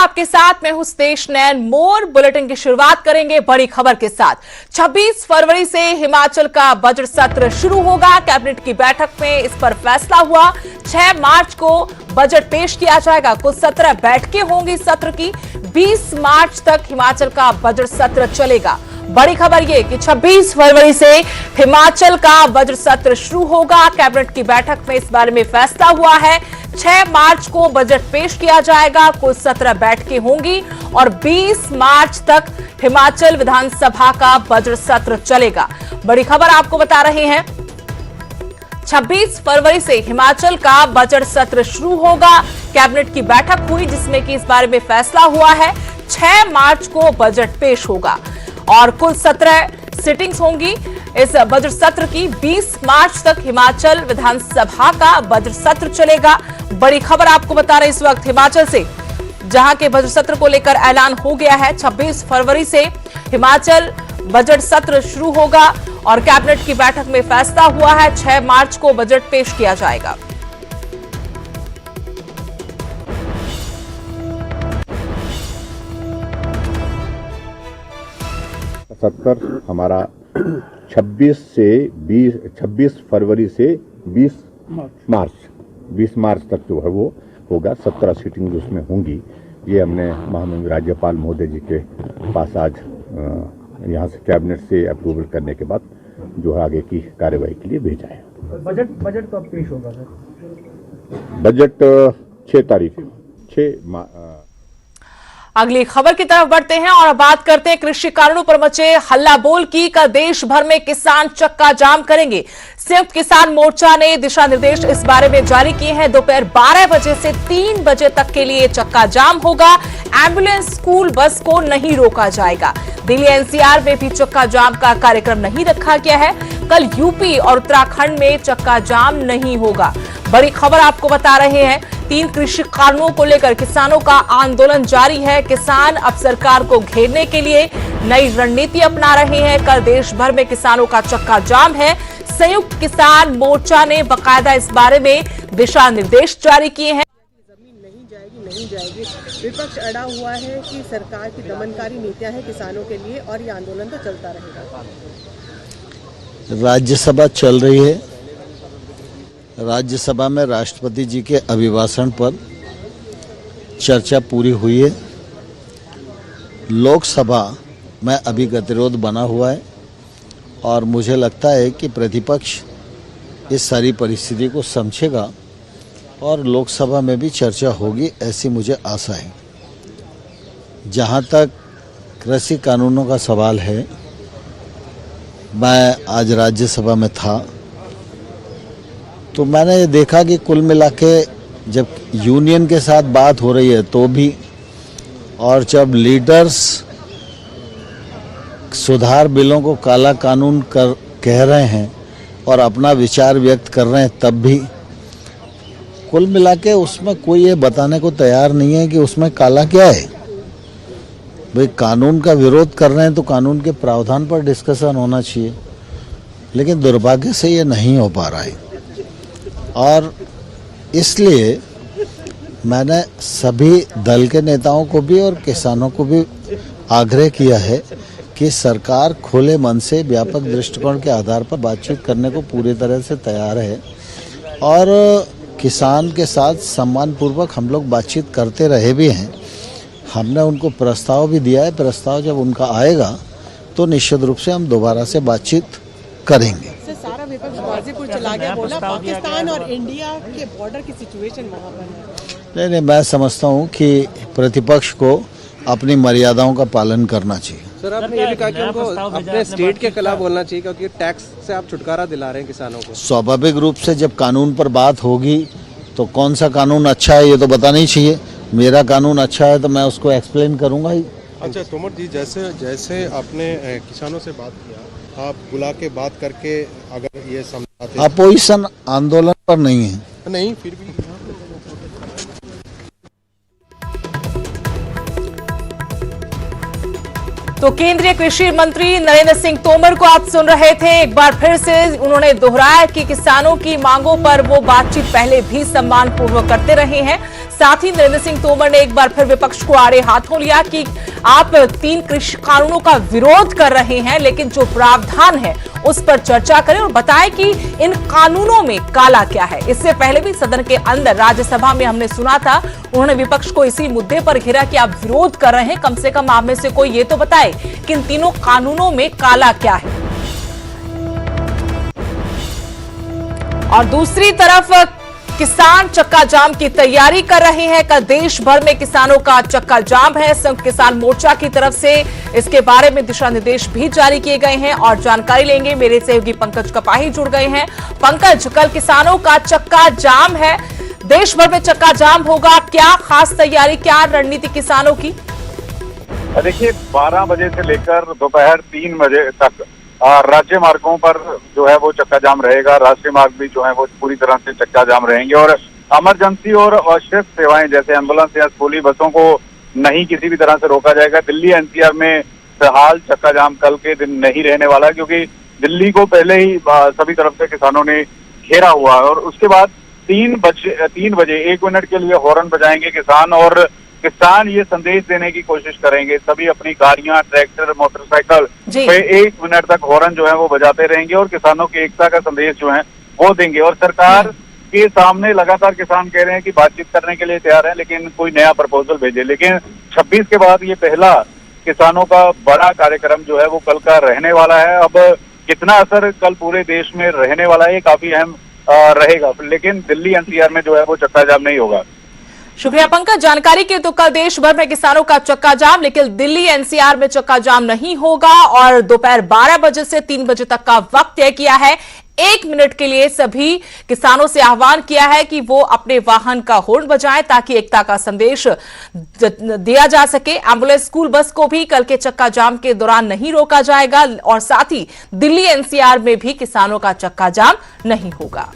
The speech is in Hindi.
आपके साथ मैं हूं स्तेश नैन मोर। बुलेटिन की शुरुआत करेंगे बड़ी खबर के साथ। 26 फरवरी से हिमाचल का बजट सत्र शुरू होगा। कैबिनेट की बैठक में इस पर फैसला हुआ। 6 मार्च को बजट पेश किया जाएगा। कुल 17 बैठकें होंगी सत्र की। 20 मार्च तक हिमाचल का बजट सत्र चलेगा। बड़ी खबर यह कि 26 फरवरी से हिमाचल का बजट सत्र शुरू होगा। कैबिनेट की बैठक में इस बारे में फैसला हुआ है। 6 मार्च को बजट पेश किया जाएगा। कुल 17 बैठकें होंगी और 20 मार्च तक हिमाचल विधानसभा का बजट सत्र चलेगा। बड़ी खबर आपको बता रहे हैं, 26 फरवरी से हिमाचल का बजट सत्र शुरू होगा। कैबिनेट की बैठक हुई जिसमें कि इस बारे में फैसला हुआ है। 6 मार्च को बजट पेश होगा और कुल 17 सिटिंग्स होंगी इस बजट सत्र की। 20 मार्च तक हिमाचल विधानसभा का बजट सत्र चलेगा। बड़ी खबर आपको बता रहे इस वक्त हिमाचल से, जहां के बजट सत्र को लेकर ऐलान हो गया है। 26 फरवरी से हिमाचल बजट सत्र शुरू होगा और कैबिनेट की बैठक में फैसला हुआ है। 6 मार्च को बजट पेश किया जाएगा। सत्र हमारा 26 फरवरी से 20 मार्च तक जो है वो होगा। 17 सीटिंग उसमें होंगी। ये हमने माननीय राज्यपाल महोदय जी के पास आज यहाँ से कैबिनेट से अप्रूवल करने के बाद जो है आगे की कार्यवाही के लिए भेजा है। बजट कब पेश होगा सर? बजट 6 तारीख। अगली खबर की तरफ बढ़ते हैं और बात करते हैं कृषि कानूनों पर मचे हल्ला बोल की। कल देश भर में किसान चक्का जाम करेंगे। संयुक्त किसान मोर्चा ने दिशा निर्देश इस बारे में जारी किए हैं। दोपहर 12 बजे से 3 बजे तक के लिए चक्का जाम होगा। एम्बुलेंस, स्कूल बस को नहीं रोका जाएगा। दिल्ली एनसीआर में भी चक्का जाम का कार्यक्रम नहीं रखा गया है। कल यूपी और उत्तराखंड में चक्का जाम नहीं होगा। बड़ी खबर आपको बता रहे हैं, 3 कृषि कानूनों को लेकर किसानों का आंदोलन जारी है। किसान अब सरकार को घेरने के लिए नई रणनीति अपना रहे हैं। कल देश भर में किसानों का चक्का जाम है। संयुक्त किसान मोर्चा ने बाकायदा इस बारे में दिशा निर्देश जारी किए हैं। जमीन नहीं जाएगी। विपक्ष अड़ा हुआ है कि सरकार की दमनकारी नीतियां हैं किसानों के लिए और ये आंदोलन तो चलता रहेगा। राज्यसभा चल रही है। राज्यसभा में राष्ट्रपति जी के अभिभाषण पर चर्चा पूरी हुई है। लोकसभा में अभी गतिरोध बना हुआ है और मुझे लगता है कि प्रतिपक्ष इस सारी परिस्थिति को समझेगा और लोकसभा में भी चर्चा होगी, ऐसी मुझे आशा है। जहां तक कृषि कानूनों का सवाल है, मैं आज राज्यसभा में था तो मैंने ये देखा कि कुल मिला के जब यूनियन के साथ बात हो रही है तो भी, और जब लीडर्स सुधार बिलों को काला कानून कह रहे हैं और अपना विचार व्यक्त कर रहे हैं तब भी, कुल मिला के उसमें कोई ये बताने को तैयार नहीं है कि उसमें काला क्या है। भाई कानून का विरोध कर रहे हैं तो कानून के प्रावधान पर डिस्कशन होना चाहिए, लेकिन दुर्भाग्य से ये नहीं हो पा रहा है। और इसलिए मैंने सभी दल के नेताओं को भी और किसानों को भी आग्रह किया है कि सरकार खुले मन से व्यापक दृष्टिकोण के आधार पर बातचीत करने को पूरी तरह से तैयार है और किसान के साथ सम्मानपूर्वक हम लोग बातचीत करते रहे भी हैं। हमने उनको प्रस्ताव भी दिया है। प्रस्ताव जब उनका आएगा तो निश्चित रूप से हम दोबारा से बातचीत करेंगे। सारा विपक्ष गाजीपुर चला गया, बोला पाकिस्तान और इंडिया के बॉर्डर की सिचुएशन वहां पर है। नहीं, मैं समझता हूं कि प्रतिपक्ष को अपनी मर्यादाओं का पालन करना चाहिए। सर, आपने ये भी कहा कि उनको अपने स्टेट के खिलाफ बोलना चाहिए क्योंकि टैक्स से आप छुटकारा दिला रहे हैं किसानों को। स्वाभाविक रूप से जब कानून पर बात होगी तो कौन सा कानून अच्छा है ये तो बताना ही चाहिए। मेरा कानून अच्छा है तो मैं उसको एक्सप्लेन करूंगा ही। अच्छा तोमर जी, जैसे आपने किसानों से बात किया, आप बुला के बात करके अगर ये समझाते, अपोजिशन आंदोलन पर नहीं है। नहीं फिर भी तो केंद्रीय कृषि मंत्री नरेंद्र सिंह तोमर को आप सुन रहे थे। एक बार फिर से उन्होंने दोहराया कि किसानों की मांगों पर वो बातचीत पहले भी सम्मानपूर्वक करते रहे हैं। साथ ही नरेंद्र सिंह तोमर ने एक बार फिर विपक्ष को आड़े हाथों लिया कि आप 3 कृषि कानूनों का विरोध कर रहे हैं, लेकिन जो प्रावधान है उस पर चर्चा करें और बताएं कि इन कानूनों में काला क्या है। इससे पहले भी सदन के अंदर राज्यसभा में हमने सुना था, उन्होंने विपक्ष को इसी मुद्दे पर घेरा कि आप विरोध कर रहे हैं, कम से कम आप में से कोई ये तो बताए कि इन तीनों कानूनों में काला क्या है। और दूसरी तरफ किसान चक्का जाम की तैयारी कर रहे हैं। कल देश भर में किसानों का चक्का जाम है। संयुक्त किसान मोर्चा की तरफ से इसके बारे में दिशा निर्देश भी जारी किए गए हैं और जानकारी लेंगे। मेरे सहयोगी पंकज कपाही जुड़ गए हैं। पंकज, कल किसानों का चक्का जाम है, देश भर में चक्का जाम होगा, क्या खास तैयारी, क्या रणनीति किसानों की? देखिए, 12 बजे से लेकर दोपहर 3 बजे तक राज्य मार्गों पर जो है वो चक्का जाम रहेगा। राष्ट्रीय मार्ग भी जो है वो पूरी तरह से चक्का जाम रहेंगे और इमरजेंसी और आवश्यक सेवाएं जैसे एम्बुलेंस या स्कूली बसों को नहीं किसी भी तरह से रोका जाएगा। दिल्ली एनसीआर में फिलहाल चक्का जाम कल के दिन नहीं रहने वाला, क्योंकि दिल्ली को पहले ही सभी तरफ से किसानों ने घेरा हुआ है और उसके बाद 3 बजे 1 मिनट के लिए हॉर्न बजाएंगे किसान और किसान ये संदेश देने की कोशिश करेंगे। सभी अपनी गाड़ियां, ट्रैक्टर, मोटरसाइकिल पे 1 मिनट तक हॉर्न जो है वो बजाते रहेंगे और किसानों की एकता का संदेश जो है वो देंगे। और सरकार के सामने लगातार किसान कह रहे हैं कि बातचीत करने के लिए तैयार है, लेकिन कोई नया प्रपोजल भेजे। लेकिन 26 के बाद ये पहला किसानों का बड़ा कार्यक्रम जो है वो कल का रहने वाला है। अब कितना असर कल पूरे देश में रहने वाला है, ये काफी अहम रहेगा, लेकिन दिल्ली एनसीआर में जो है वो चक्का जाम नहीं होगा। शुक्रिया पंकज जानकारी के। तो कल देश भर में किसानों का चक्का जाम, लेकिन दिल्ली एनसीआर में चक्का जाम नहीं होगा और दोपहर 12 बजे से 3 बजे तक का वक्त तय किया है। 1 मिनट के लिए सभी किसानों से आह्वान किया है कि वो अपने वाहन का हॉर्न बजाएं ताकि एकता का संदेश दिया जा सके। एम्बुलेंस, स्कूल बस को भी कल के चक्का जाम के दौरान नहीं रोका जाएगा और साथ ही दिल्ली एनसीआर में भी किसानों का चक्का जाम नहीं होगा।